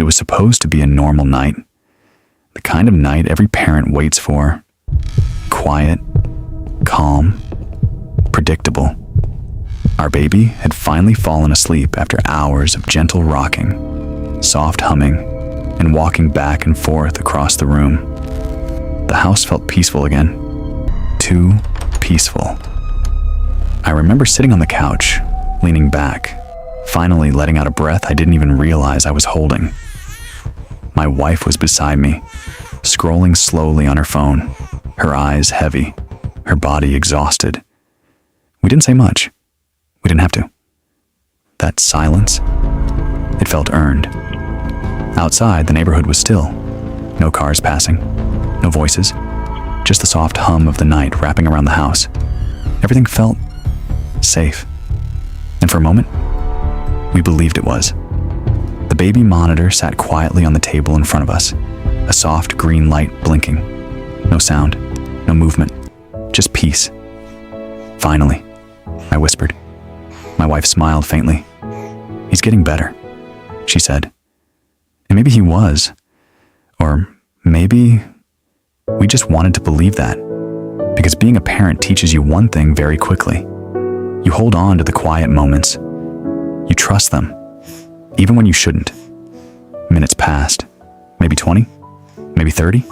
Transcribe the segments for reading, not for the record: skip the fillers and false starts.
was supposed to be a normal night. The kind of night every parent waits for. Quiet, calm, predictable. Our baby had finally fallen asleep after hours of gentle rocking, soft humming, and walking back and forth across the room. The house felt peaceful again. Too peaceful. I remember sitting on the couch, leaning back, finally letting out a breath I didn't even realize I was holding. My wife was beside me, scrolling slowly on her phone, her eyes heavy, her body exhausted. We didn't say much. We didn't have to. That silence, it felt earned. Outside, the neighborhood was still. No cars passing, no voices, just the soft hum of the night wrapping around the house. Everything felt safe. And for a moment, we believed it was. The baby monitor sat quietly on the table in front of us, a soft green light blinking. No sound, no movement, just peace. Finally, I whispered. My wife smiled faintly. "He's getting better," she said. And maybe he was. Or maybe we just wanted to believe that. Because being a parent teaches you one thing very quickly. You hold on to the quiet moments. You trust them, even when you shouldn't. Minutes passed, maybe 20, maybe 30.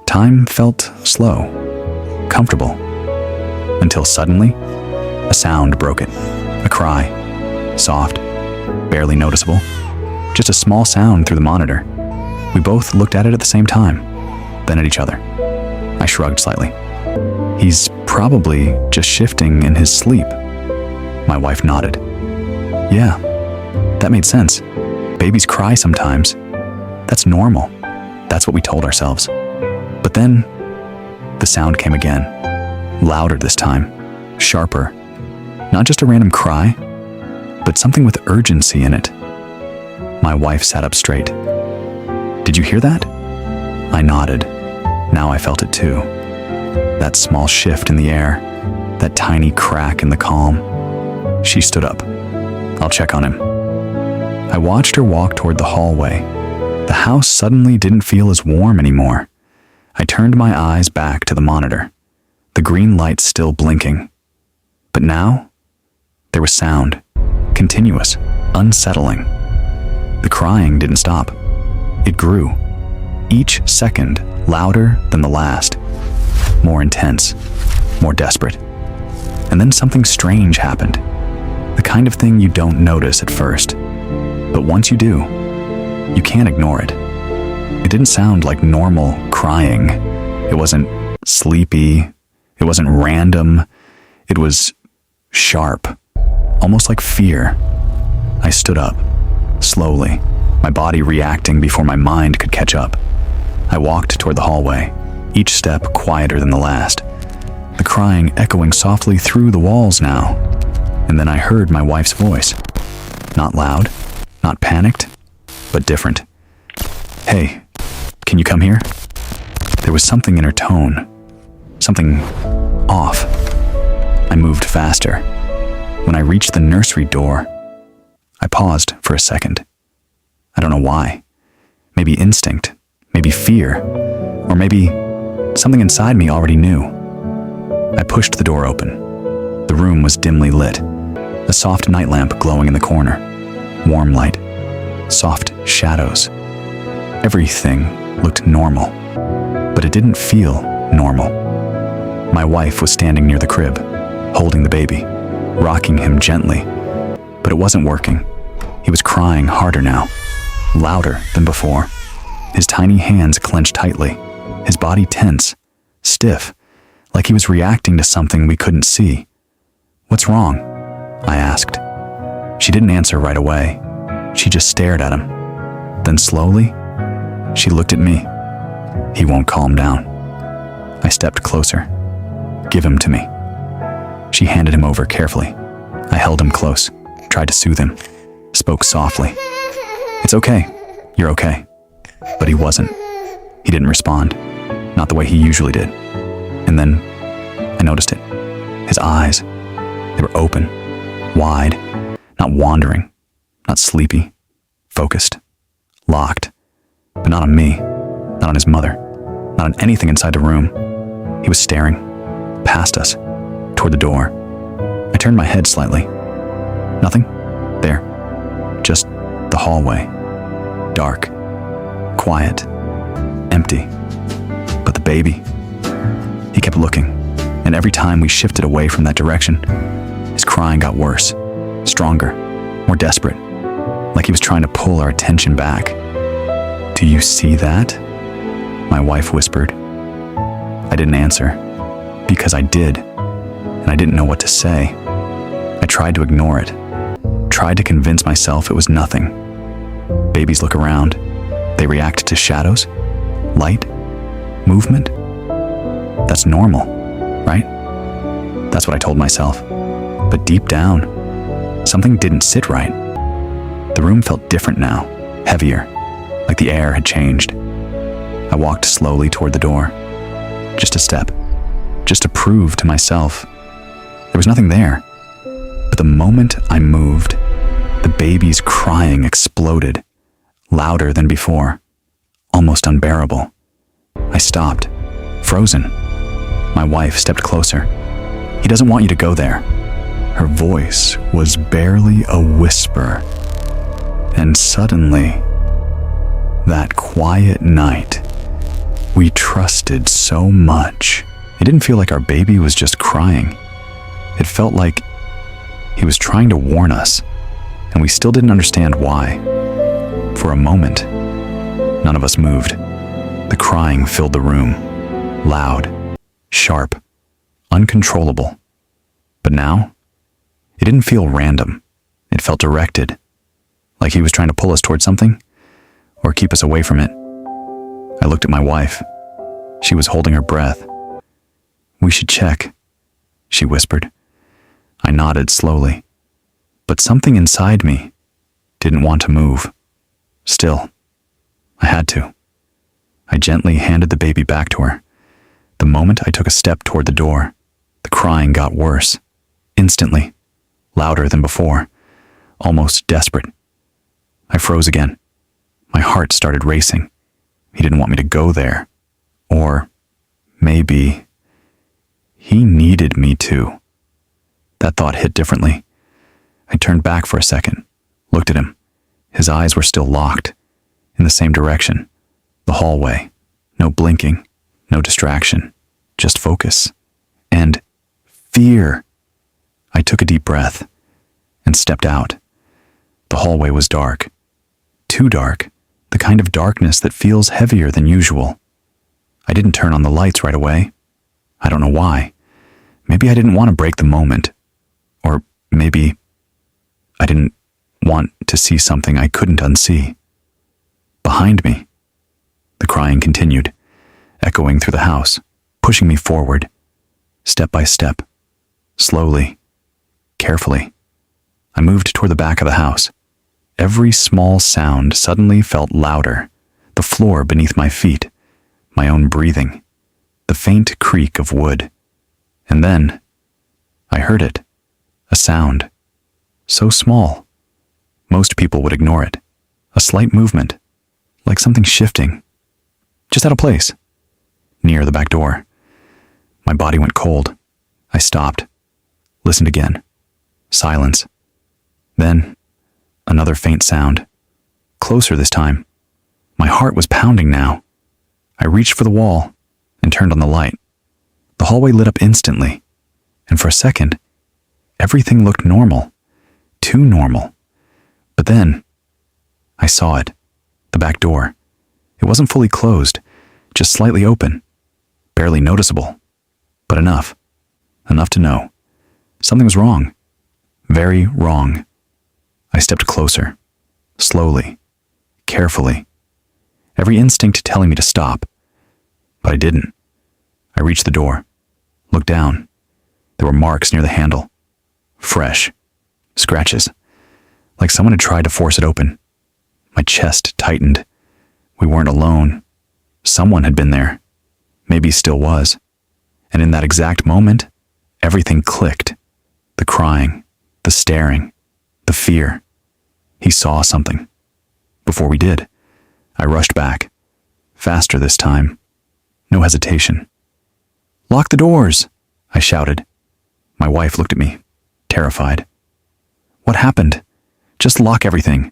Time felt slow, comfortable, until suddenly, a sound broke it. A cry, soft, barely noticeable, just a small sound through the monitor. We both looked at it at the same time, then at each other. I shrugged slightly. "He's probably just shifting in his sleep." My wife nodded. "Yeah, that made sense. Babies cry sometimes. That's normal." That's what we told ourselves. But then, the sound came again. Louder this time, sharper. Not just a random cry, but something with urgency in it. My wife sat up straight. "Did you hear that?" I nodded. Now I felt it too. That small shift in the air, that tiny crack in the calm. She stood up. "I'll check on him." I watched her walk toward the hallway. The house suddenly didn't feel as warm anymore. I turned my eyes back to the monitor, the green light still blinking. But now, there was sound, continuous, unsettling. The crying didn't stop. It grew, each second louder than the last, more intense, more desperate. And then something strange happened, the kind of thing you don't notice at first. But once you do, you can't ignore it. It didn't sound like normal crying. It wasn't sleepy. It wasn't random. It was sharp, almost like fear. I stood up, slowly, my body reacting before my mind could catch up. I walked toward the hallway, each step quieter than the last, the crying echoing softly through the walls now. And then I heard my wife's voice. Not loud, not panicked, but different. "Hey, can you come here?" There was something in her tone, something off. I moved faster. When I reached the nursery door, I paused for a second. I don't know why. Maybe instinct, maybe fear, or maybe something inside me already knew. I pushed the door open. The room was dimly lit, a soft night lamp glowing in the corner, warm light, soft shadows. Everything looked normal, but it didn't feel normal. My wife was standing near the crib, holding the baby, rocking him gently, but it wasn't working. He was crying harder now, louder than before. His tiny hands clenched tightly, his body tense, stiff, like he was reacting to something we couldn't see. "What's wrong?" I asked. She didn't answer right away. She just stared at him. Then slowly, she looked at me. "He won't calm down." I stepped closer. "Give him to me." She handed him over carefully. I held him close, tried to soothe him, spoke softly. "It's okay. You're okay." But he wasn't. He didn't respond, not the way he usually did. And then I noticed it. His eyes, they were open, wide, not wandering, not sleepy, focused, locked. But not on me, not on his mother, not on anything inside the room. He was staring, past us, toward the door. I turned my head slightly. Nothing? There. Just the hallway. Dark. Quiet. Empty. But the baby. He kept looking, and every time we shifted away from that direction, his crying got worse, stronger, more desperate, like he was trying to pull our attention back. "Do you see that?" my wife whispered. I didn't answer, because I did, and I didn't know what to say. I tried to ignore it, tried to convince myself it was nothing. Babies look around. They react to shadows, light, movement. That's normal, right? That's what I told myself. But deep down, something didn't sit right. The room felt different now, heavier, like the air had changed. I walked slowly toward the door. Just a step, just to prove to myself there was nothing there. But the moment I moved, the baby's crying exploded, louder than before, almost unbearable. I stopped, frozen. My wife stepped closer. "He doesn't want you to go there." Her voice was barely a whisper. And suddenly, that quiet night we trusted so much, it didn't feel like our baby was just crying. It felt like he was trying to warn us, and we still didn't understand why. For a moment, none of us moved. The crying filled the room, loud, sharp, uncontrollable. But now, it didn't feel random. It felt directed, like he was trying to pull us toward something or keep us away from it. I looked at my wife. She was holding her breath. "We should check," she whispered. I nodded slowly, but something inside me didn't want to move. Still, I had to. I gently handed the baby back to her. The moment I took a step toward the door, the crying got worse, instantly, louder than before, almost desperate. I froze again. My heart started racing. He didn't want me to go there. Or maybe he needed me to. That thought hit differently. I turned back for a second, looked at him. His eyes were still locked, in the same direction, the hallway. No blinking, no distraction, just focus. And fear. I took a deep breath and stepped out. The hallway was dark. Too dark, the kind of darkness that feels heavier than usual. I didn't turn on the lights right away. I don't know why. Maybe I didn't want to break the moment. Or maybe I didn't want to see something I couldn't unsee. Behind me, the crying continued, echoing through the house, pushing me forward, step by step, slowly, carefully. I moved toward the back of the house. Every small sound suddenly felt louder, the floor beneath my feet, my own breathing, the faint creak of wood. And then, I heard it, a sound, so small. Most people would ignore it, a slight movement, like something shifting, just out of place, near the back door. My body went cold. I stopped, listened again. Silence. Then, another faint sound. Closer this time. My heart was pounding now. I reached for the wall and turned on the light. The hallway lit up instantly, and for a second, everything looked normal, too normal. But then, I saw it, the back door. It wasn't fully closed, just slightly open, barely noticeable, but enough to know. Something was wrong, very wrong. I stepped closer, slowly, carefully, every instinct telling me to stop, but I didn't. I reached the door, looked down. There were marks near the handle, fresh, scratches, like someone had tried to force it open. My chest tightened. We weren't alone. Someone had been there, maybe still was. And in that exact moment, everything clicked. The crying, the staring, the fear. He saw something. Before we did, I rushed back. Faster this time. No hesitation. "Lock the doors!" I shouted. My wife looked at me, terrified. "What happened? Just lock everything."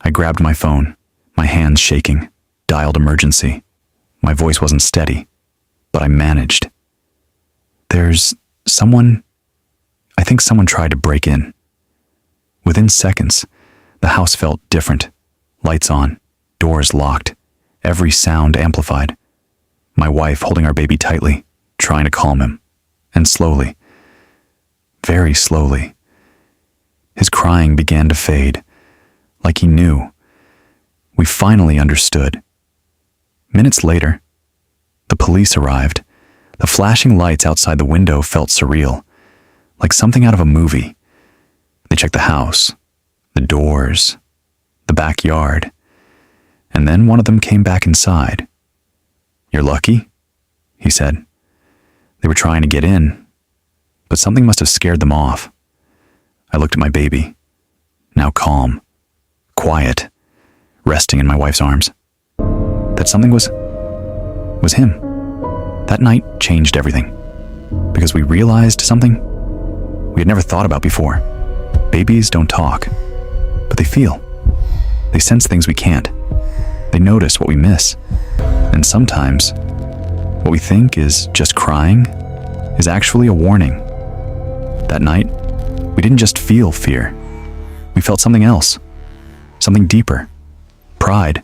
I grabbed my phone, my hands shaking, dialed emergency. My voice wasn't steady, but I managed. "There's someone. I think someone tried to break in." Within seconds, the house felt different. Lights on, doors locked, every sound amplified. My wife holding our baby tightly, trying to calm him. And slowly, very slowly, his crying began to fade, like he knew. We finally understood. Minutes later, the police arrived. The flashing lights outside the window felt surreal, like something out of a movie. They checked the house, the doors, the backyard, and then one of them came back inside. "You're lucky," he said. "They were trying to get in, but something must have scared them off." I looked at my baby, now calm, quiet, resting in my wife's arms. That something was him. That night changed everything, because we realized something we had never thought about before. Babies don't talk, but they feel. They sense things we can't. They notice what we miss. And sometimes, what we think is just crying is actually a warning. That night, we didn't just feel fear. We felt something else, something deeper, pride,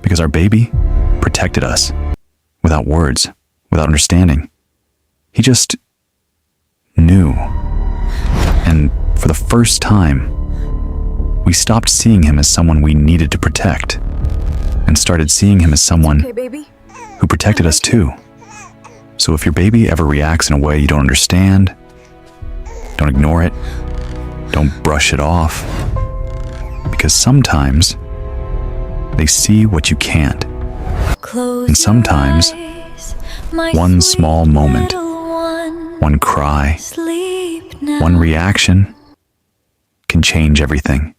because our baby protected us, without words, without understanding. He just knew. And for the first time, we stopped seeing him as someone we needed to protect and started seeing him as someone who protected us too. So if your baby ever reacts in a way you don't understand, don't ignore it, don't brush it off, because sometimes they see what you can't. And sometimes one small moment, one cry, one reaction can change everything,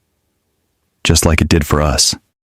just like it did for us.